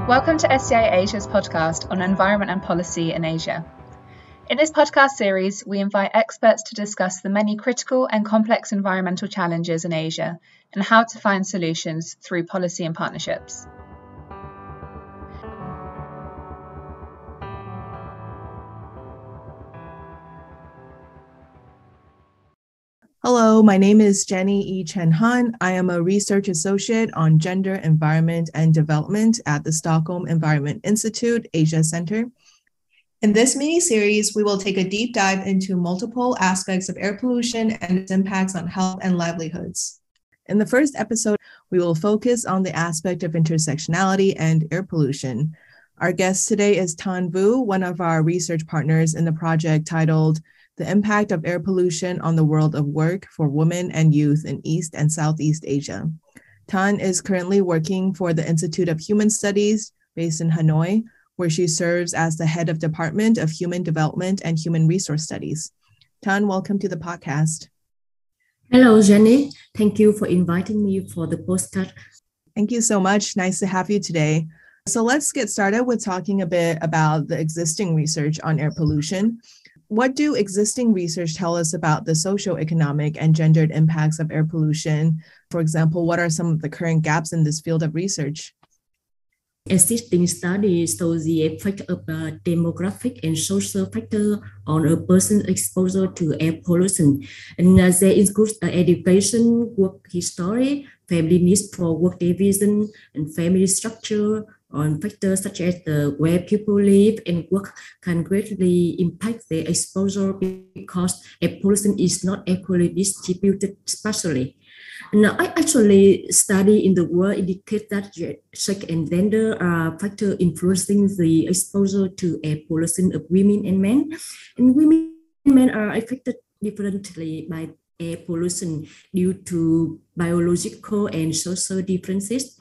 Welcome to SEI Asia's podcast on environment and policy in Asia. In this podcast series, we invite experts to discuss the many critical and complex environmental challenges in Asia and how to find solutions through policy and partnerships. Hello, my name is Jenny Yi-Chen Han. I am a research associate on gender, environment, and development at the Stockholm Environment Institute Asia Center. In this mini-series, we will take a deep dive into multiple aspects of air pollution and its impacts on health and livelihoods. In the first episode, we will focus on the aspect of intersectionality and air pollution. Our guest today is Thanh Vu, one of our research partners in the project titled The Impact of Air Pollution on the World of Work for Women and Youth in East and Southeast Asia. Thanh is currently working for the Institute of Human Studies based in Hanoi, where she serves as the head of Department of Human Development and Human Resource Studies. Thanh, welcome to the podcast. Hello, Jenny. Thank you for inviting me for the postcard. Thank you so much. Nice to have you today. So let's get started with talking a bit about the existing research on air pollution. What do existing research tell us about the socioeconomic and gendered impacts of air pollution? For example, what are some of the current gaps in this field of research? Existing studies show the effect of demographic and social factors on a person's exposure to air pollution. And they include education, work history, family needs for work division, and family structure, on factors such as where people live and work can greatly impact their exposure because air pollution is not equally distributed spatially. Now, I actually study in the world indicate that sex and gender are factors influencing the exposure to air pollution of women and men. And women and men are affected differently by air pollution due to biological and social differences.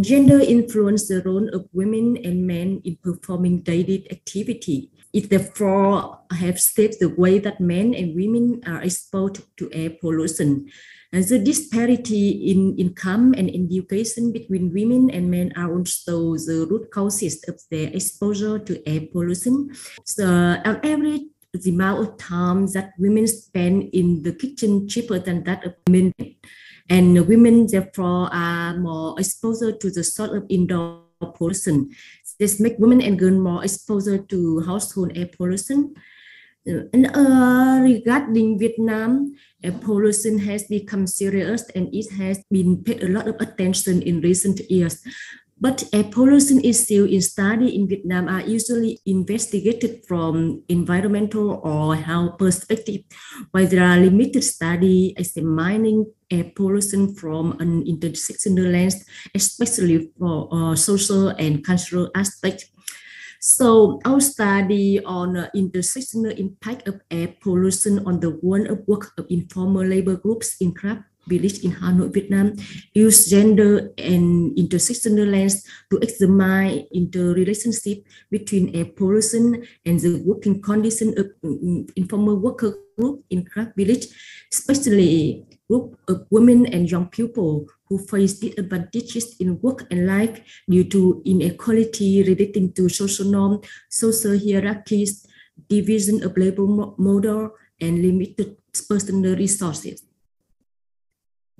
Gender influences the role of women and men in performing daily activity. It therefore has shaped the way that men and women are exposed to air pollution. And the disparity in income and education between women and men are also the root causes of their exposure to air pollution. So on average, the amount of time that women spend in the kitchen cheaper than that of men. And women, therefore, are more exposed to the sort of indoor pollution. This makes women and girls more exposed to household air pollution. And regarding Vietnam, air pollution has become serious and it has been paid a lot of attention in recent years. But air pollution is still in study in Vietnam are usually investigated from environmental or health perspective, while there are limited studies examining air pollution from an intersectional lens, especially for social and cultural aspects. So our study on intersectional impact of air pollution on the world of work of informal labor groups in craft village in Hanoi, Vietnam, use gender and intersectional lens to examine interrelationship between air pollution and the working condition of informal worker group in craft village, especially group of women and young people who face disadvantages in work and life due to inequality relating to social norms, social hierarchies, division of labor model, and limited personal resources.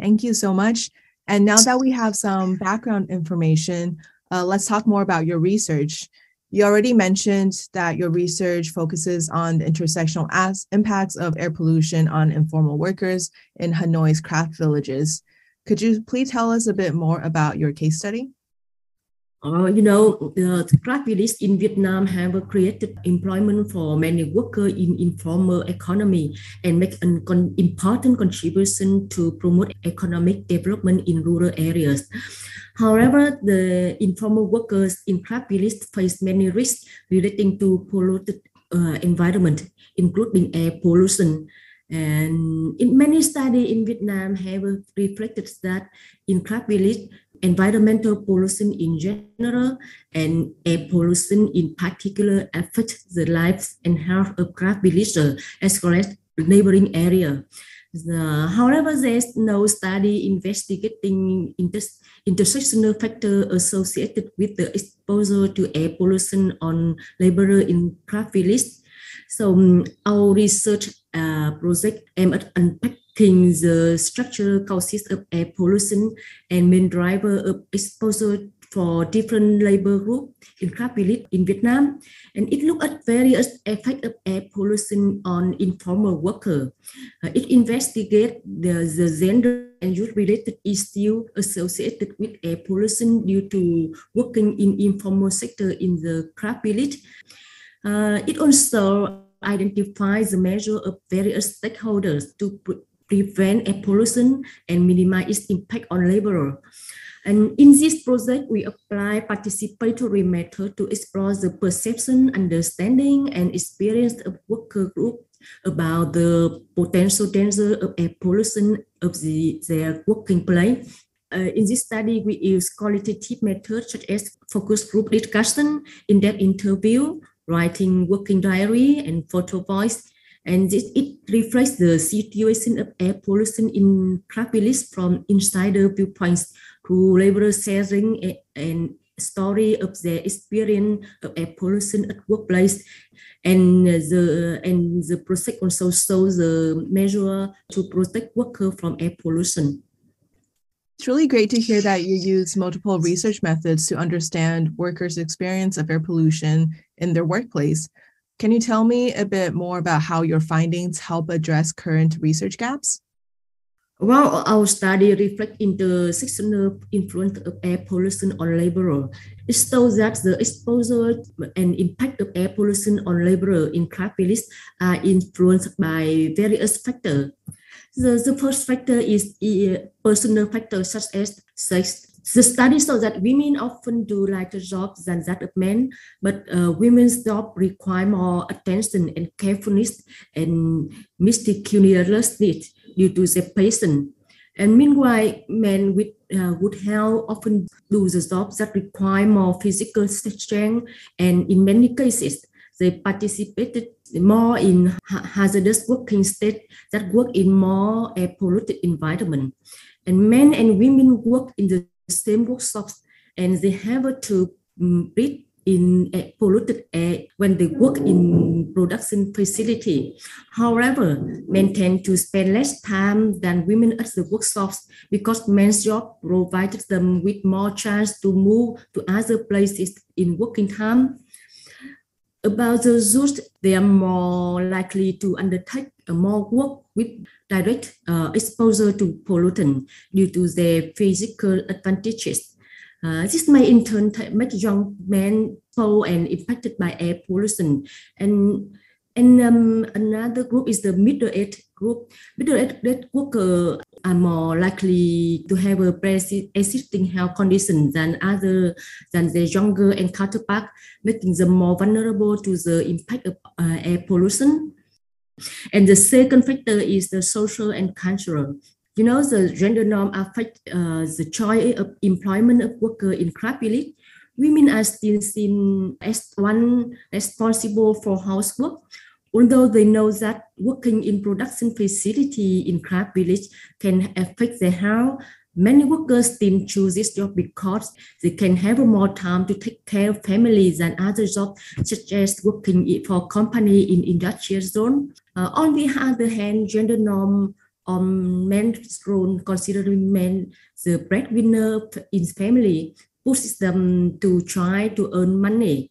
Thank you so much. And now that we have some background information, let's talk more about your research. You already mentioned that your research focuses on the intersectional impacts of air pollution on informal workers in Hanoi's craft villages. Could you please tell us a bit more about your case study? The craft villages in Vietnam have created employment for many workers in informal economy and make an important contribution to promote economic development in rural areas. However, the informal workers in craft villages face many risks relating to polluted environment, including air pollution. And in many studies in Vietnam have reflected that in craft village, environmental pollution in general and air pollution in particular affect the lives and health of craft villagers as well as neighboring area. However, there's no study investigating intersectional factor associated with the exposure to air pollution on laborer in craft village. So our research project aimed at unpacking the structural causes of air pollution and main driver of exposure for different labor groups in craft village in Vietnam. And it looked at various effects of air pollution on informal workers. It investigated the gender and youth-related issues associated with air pollution due to working in informal sector in the craft village. It also identifies the measure of various stakeholders to prevent air pollution and minimize its impact on laborers. And in this project, we apply participatory method to explore the perception, understanding, and experience of worker groups about the potential danger of air pollution of their working place. In this study, we use qualitative methods such as focus group discussion, in-depth interview, writing working diary, and photo voice. And it reflects the situation of air pollution in craft village from insider viewpoints through labor sharing and story of their experience of air pollution at workplace. And the project also shows the measure to protect workers from air pollution. It's really great to hear that you use multiple research methods to understand workers' experience of air pollution in their workplace. Can you tell me a bit more about how your findings help address current research gaps? Well, our study reflects intersectional influence of air pollution on laborers. It shows that the exposure and impact of air pollution on laborers in craft village are influenced by various factors. The first factor is personal factors such as sex. The study shows that women often do lighter jobs than that of men, but women's jobs require more attention and carefulness and meticulousness due to their passion. And meanwhile, men with good health often do the jobs that require more physical strength, and in many cases, they participated more in hazardous working state that work in more air polluted environment. And men and women work in the same workshops, and they have to breathe in polluted air when they work in production facility. However, men tend to spend less time than women at the workshops because men's job provided them with more chance to move to other places in working time. About the youth, they are more likely to undertake more work with direct exposure to pollutant due to their physical advantages. This may in turn make young men poor and impacted by air pollution. And another group is the middle-aged group. Middle-aged workers are more likely to have a pre-existing health condition than their younger and counterpart, making them more vulnerable to the impact of air pollution. And the second factor is the social and cultural. You know, the gender norm affect the choice of employment of workers in craft village. Women are still seen as one responsible for housework, although they know that working in production facility in craft village can affect their health. Many workers still choose this job because they can have more time to take care of families than other jobs, such as working for company in industrial zone. On the other hand, gender norm on men's role, considering men the breadwinner in family, pushes them to try to earn money.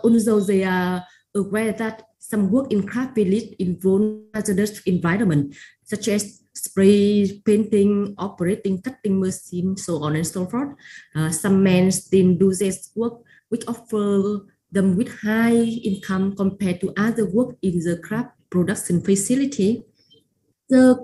Although they are aware that some work in craft village involve hazardous environment, such as spray painting, operating cutting machine, so on and so forth. Some men still do this work, which offer them with high income compared to other work in the craft production facility. The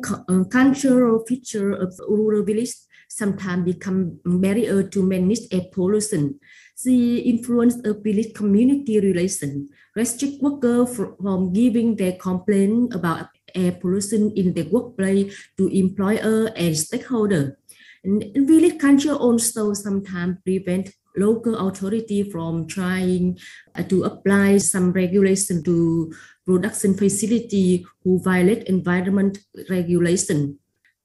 cultural feature of rural village sometimes become barrier to manage air pollution. The influence of village community relation restrict workers from giving their complaint about air pollution in their workplace to employer and stakeholder. And village culture also sometimes prevent local authority from trying to apply some regulation to production facility who violate environment regulation.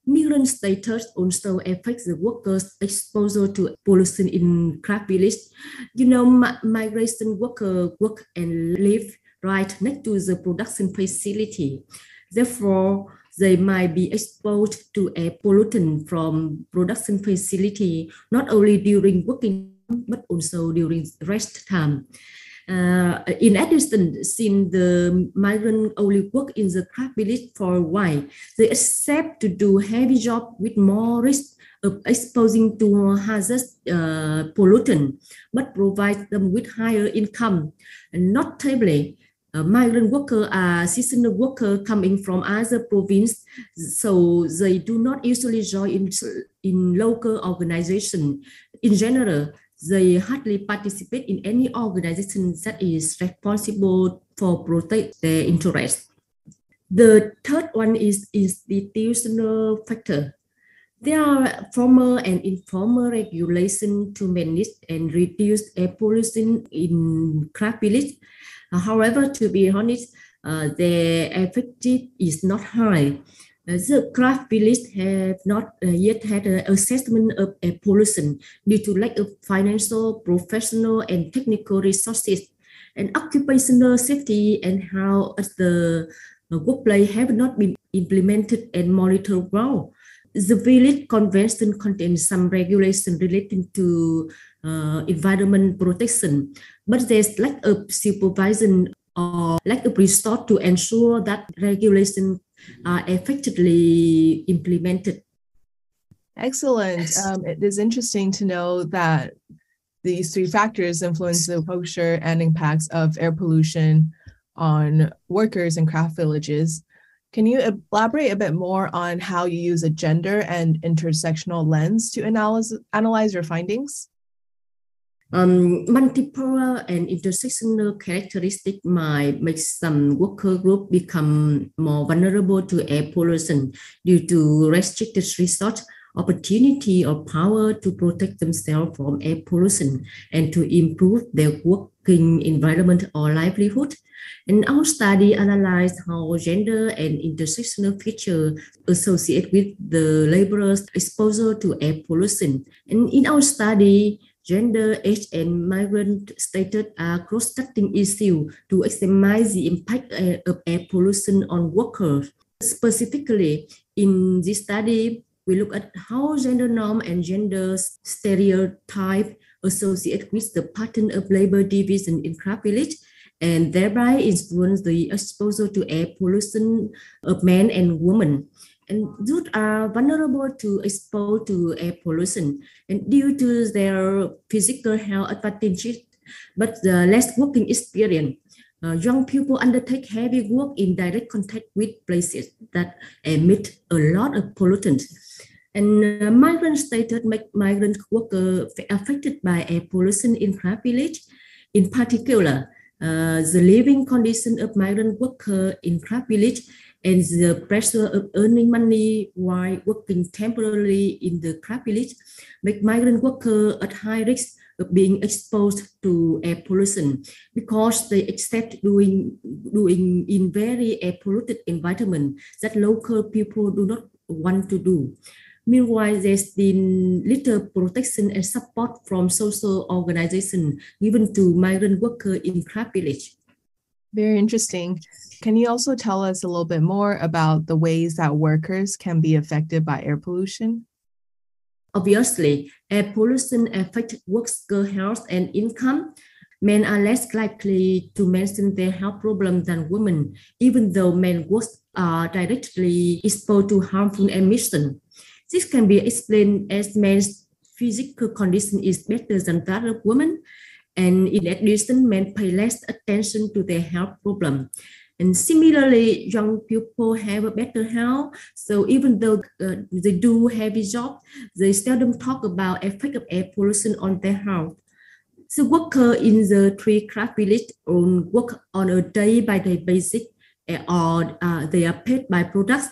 Migrant status also affects the workers' exposure to pollution in craft village. Migration workers work and live right next to the production facility. Therefore, they might be exposed to air pollutant from production facility, not only during working but also during rest time. In addition, since the migrant only work in the craft village for a while, they accept to do heavy job with more risk of exposing to hazardous pollutant, but provide them with higher income. And notably, migrant workers are seasonal workers coming from other provinces, so they do not usually join in local organization. In general, they hardly participate in any organization that is responsible for protect their interests. The third one is institutional factor. There are formal and informal regulations to manage and reduce air pollution in craft village. However, to be honest, their effectiveness is not high. The craft village have not yet had an assessment of air pollution due to lack of financial, professional, and technical resources. And occupational safety and health at the workplace have not been implemented and monitored well. The village convention contains some regulation relating to environment protection, but there's lack of supervision or lack of resource to ensure that regulations are effectively implemented. Excellent. It is interesting to know that these three factors influence the exposure and impacts of air pollution on workers in craft villages. Can you elaborate a bit more on how you use a gender and intersectional lens to analyze your findings? Multiple and intersectional characteristics might make some worker group become more vulnerable to air pollution due to restricted resource, opportunity, or power to protect themselves from air pollution and to improve their working environment or livelihood. And our study analyzed how gender and intersectional features associate with the laborers' exposure to air pollution. And in our study, gender, age, and migrant status are cross-cutting issues to examine the impact of air pollution on workers. Specifically, in this study, we look at how gender norm and gender stereotype associate with the pattern of labor division in craft village, and thereby influence the exposure to air pollution of men and women. And those are vulnerable to expose to air pollution and due to their physical health advantages, but the less working experience. Young people undertake heavy work in direct contact with places that emit a lot of pollutants. And migrant status make migrant workers affected by air pollution in craft village. In particular, the living condition of migrant workers in craft village and the pressure of earning money while working temporarily in the craft village make migrant workers at high risk of being exposed to air pollution because they accept doing in very air polluted environment that local people do not want to do. Meanwhile, there's been little protection and support from social organizations given to migrant workers in craft village. Very interesting. Can you also tell us a little bit more about the ways that workers can be affected by air pollution? Obviously, air pollution affects worker health and income. Men are less likely to mention their health problems than women, even though men workers are directly exposed to harmful emissions. This can be explained as men's physical condition is better than that of women, and in addition, men pay less attention to their health problem. And similarly, young people have a better health, so even though they do heavy job, they seldom talk about effect of air pollution on their health. So workers in the three craft village work on a day-by-day basis, or they are paid by products.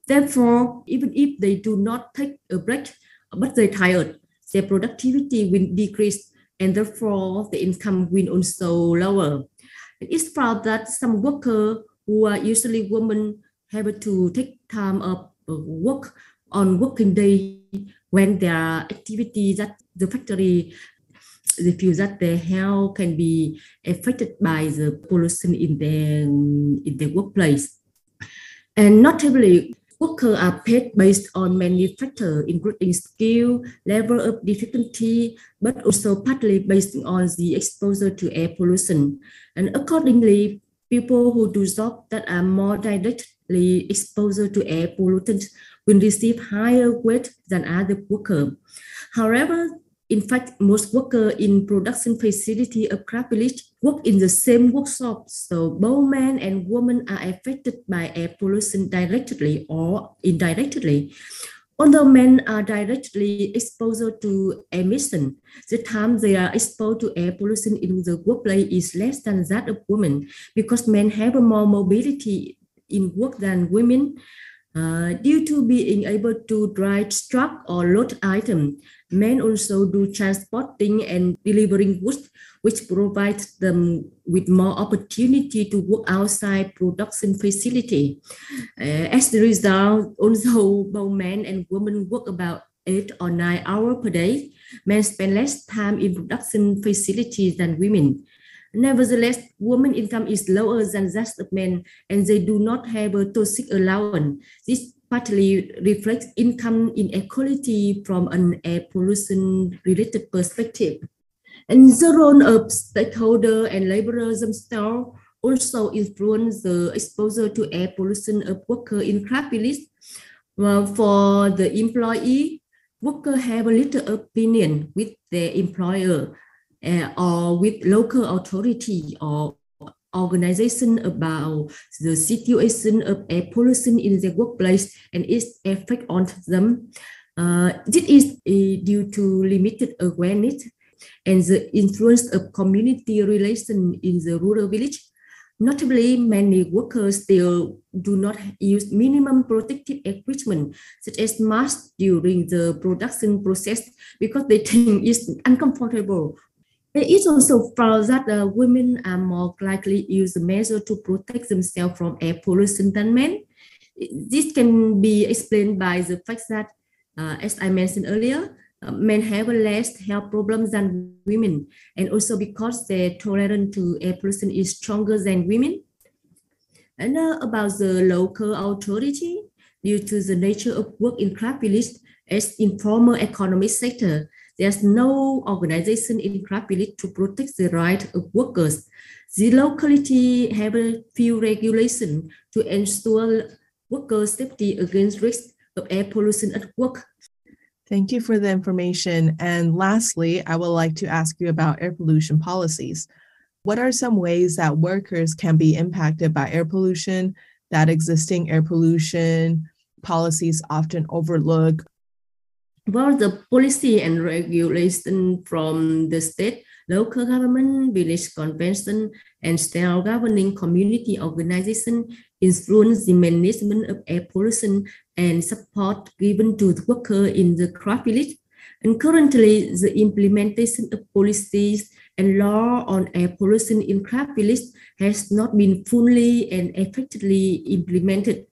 Therefore, even if they do not take a break, but they're tired, their productivity will decrease, and therefore the income will also lower. It's found that some workers who are usually women have to take time of work on working day when there are activities that the factory, they feel that their health can be affected by the pollution in their workplace. And notably, workers are paid based on many factors, including skill, level of difficulty, but also partly based on the exposure to air pollution. And accordingly, people who do jobs that are more directly exposed to air pollutants will receive higher wage than other workers. However, in fact, most workers in production facility of craft village work in the same workshop, so both men and women are affected by air pollution directly or indirectly. Although men are directly exposed to emission, the time they are exposed to air pollution in the workplace is less than that of women, because men have more mobility in work than women. Due to being able to drive truck or load items, men also do transporting and delivering goods, which provides them with more opportunity to work outside production facility. As a result, although both men and women work about 8 or 9 hours per day, men spend less time in production facilities than women. Nevertheless, women's income is lower than that of men, and they do not have a toxic allowance. This partly reflects income inequality from an air pollution-related perspective. And the role of stakeholders and laborers themselves also influence the exposure to air pollution of workers in craft village. For the employee, workers have a little opinion with their employer or with local authority or organization about the situation of air pollution in their workplace and its effect on them. This is due to limited awareness and the influence of community relations in the rural village. Notably, many workers still do not use minimum protective equipment, such as masks, during the production process because they think it's uncomfortable. It is also found that women are more likely to use measures to protect themselves from air pollution than men. This can be explained by the fact that, as I mentioned earlier, men have less health problems than women, and also because their tolerance to air pollution is stronger than women. And about the local authority, due to the nature of work in craft village as informal economic sector, there's no organization in craft village to protect the right of workers. The locality have a few regulations to ensure worker safety against risk of air pollution at work. Thank you for the information. And lastly, I would like to ask you about air pollution policies. What are some ways that workers can be impacted by air pollution that existing air pollution policies often overlook? Well, the policy and regulation from the state, local government, village convention, and state governing community organization influence the management of air pollution and support given to the worker in the craft village. And currently, the implementation of policies and law on air pollution in craft village has not been fully and effectively implemented.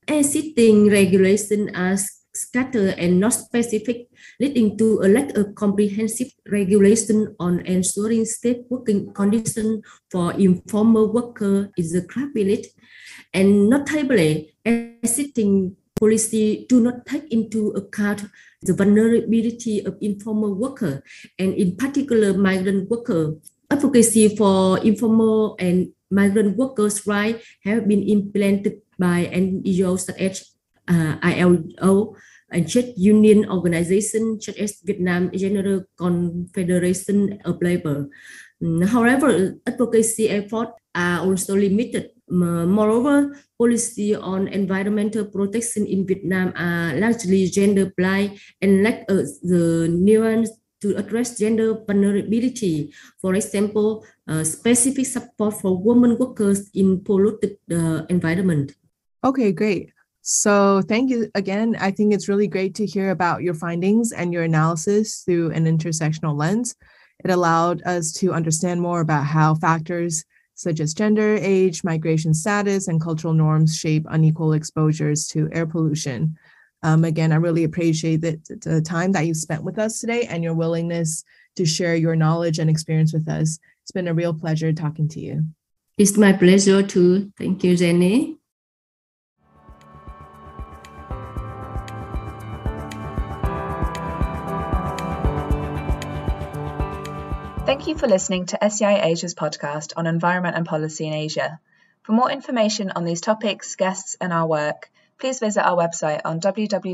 Existing regulations are scattered and not specific, leading to a lack of comprehensive regulation on ensuring safe working conditions for informal workers in the craft village. And notably, existing policy do not take into account the vulnerability of informal workers, and in particular migrant workers. Advocacy for informal and migrant workers' rights have been implemented by NGOs such as ILO and trade union organizations such as Vietnam General Confederation of Labor. However, advocacy efforts are also limited. Moreover, policy on environmental protection in Vietnam are largely gender blind and lack the nuance to address gender vulnerability. For example, specific support for women workers in polluted environment. Okay, great. So thank you again. I think it's really great to hear about your findings and your analysis through an intersectional lens. It allowed us to understand more about how factors such as gender, age, migration status, and cultural norms shape unequal exposures to air pollution. Again, I really appreciate the time that you spent with us today and your willingness to share your knowledge and experience with us. It's been a real pleasure talking to you. It's my pleasure too. Thank you, Jenny. Thank you for listening to SEI Asia's podcast on environment and policy in Asia. For more information on these topics, guests, and our work, please visit our website on www.sei.org.